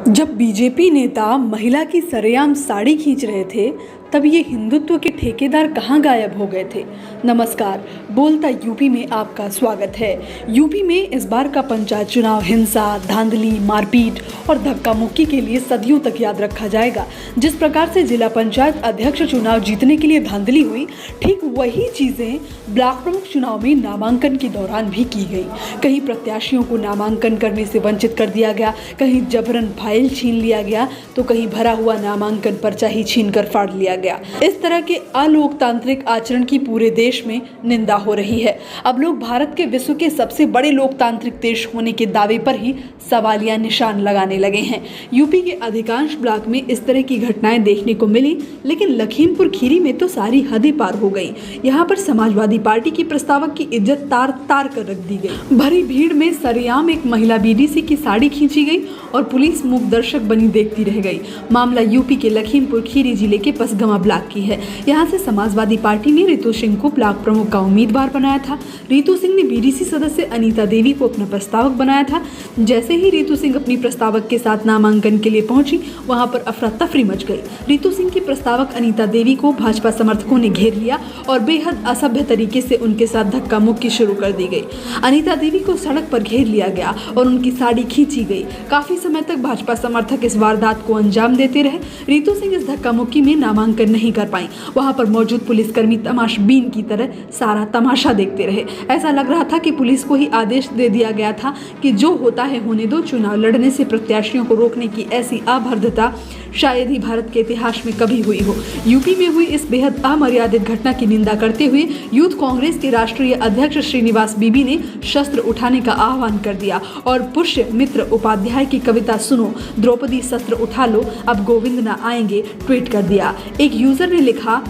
जब बीजेपी नेता महिला की सरेआम साड़ी खींच रहे थे तब ये हिंदुत्व के ठेकेदार कहाँ गायब हो गए थे। नमस्कार, बोलता यूपी में आपका स्वागत है। यूपी में इस बार का पंचायत चुनाव हिंसा, धांधली, मारपीट और धक्का मुक्की के लिए सदियों तक याद रखा जाएगा। जिस प्रकार से जिला पंचायत अध्यक्ष चुनाव जीतने के लिए धांधली हुई, ठीक वही चीजें ब्लॉक प्रमुख चुनाव में नामांकन के दौरान भी की गई। कहीं प्रत्याशियों को नामांकन करने से वंचित कर दिया गया, कहीं जबरन फाइल छीन लिया गया, तो कहीं भरा हुआ नामांकन पर्चा ही छीन कर फाड़ लिया गया। इस तरह के अलोकतांत्रिक आचरण की पूरे देश में निंदा हो रही है। अब लोग भारत के विश्व के सबसे बड़े लोकतांत्रिक देश होने के दावे पर ही सवालिया निशान लगाने लगे हैं। यूपी के अधिकांश ब्लॉक में इस तरह की घटनाएं देखने को मिली, लेकिन लखीमपुर खीरी में तो सारी हदें पार हो गई। यहाँ पर समाजवादी पार्टी की प्रस्तावक की इज्जत तार तार कर रख दी गई। भरी भीड़ में सरेआम एक महिला बीडीसी की साड़ी खींची गई और पुलिस मूक दर्शक बनी देखती रह गई। मामला यूपी के लखीमपुर खीरी जिले के पसगमा ब्लॉक की है। यहाँ से समाजवादी पार्टी ने रितु सिंह को ब्लॉक प्रमुख का उम्मीदवार बनाया था। रितु सिंह ने बीडीसी सदस्य अनीता देवी को अपना प्रस्तावक बनाया था। जैसे ही रितु सिंह अपनी प्रस्तावक के साथ नामांकन के लिए पहुंची, वहां पर अफरा तफरी मच गई। रितु सिंह की प्रस्तावक अनीता देवी को भाजपा समर्थकों ने घेर लिया और बेहद असभ्य तरीके से उनके साथ धक्का मुक्की शुरू कर दी गई। अनीता देवी को सड़क पर घेर लिया गया और उनकी साड़ी खींची गई। काफी समय तक भाजपा समर्थक इस वारदात को अंजाम देते रहे। रितु सिंह इस धक्का मुक्की में नामांकन नहीं कर पाई। वहां पर मौजूद पुलिसकर्मी तमाशबीन की तरह सारा तमाशा देखते रहे। ऐसा लग रहा था कि पुलिस को ही आदेश दे दिया गया था कि जो होता है होने दो। चुनाव लड़ने से प्रत्याशियों को रोकने की ऐसी अभद्रता शायद ही भारत के इतिहास में कभी हुई हो। यूपी में हुई इस बेहद अमर्यादित घटना की निंदा करते हुए यूथ कांग्रेस के राष्ट्रीय अध्यक्ष श्रीनिवास बीबी ने शस्त्र उठाने का आह्वान कर दिया और पुष्य मित्र उपाध्याय की कविता सुनो, द्रौपदी शस्त्र उठा लो, अब गोविंद न आएंगे, ट्वीट कर दिया। एक यूजर ने लिखा,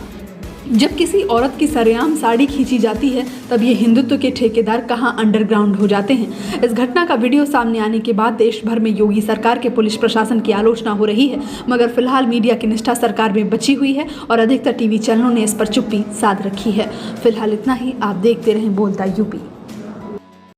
जब किसी औरत की सरेआम साड़ी खींची जाती है तब ये हिंदुत्व के ठेकेदार कहां अंडरग्राउंड हो जाते हैं। इस घटना का वीडियो सामने आने के बाद देश भर में योगी सरकार के पुलिस प्रशासन की आलोचना हो रही है, मगर फिलहाल मीडिया की निष्ठा सरकार में बची हुई है और अधिकतर टीवी चैनलों ने इस पर चुप्पी साध रखी है। फिलहाल इतना ही। आप देखते रहें बोलता यूपी।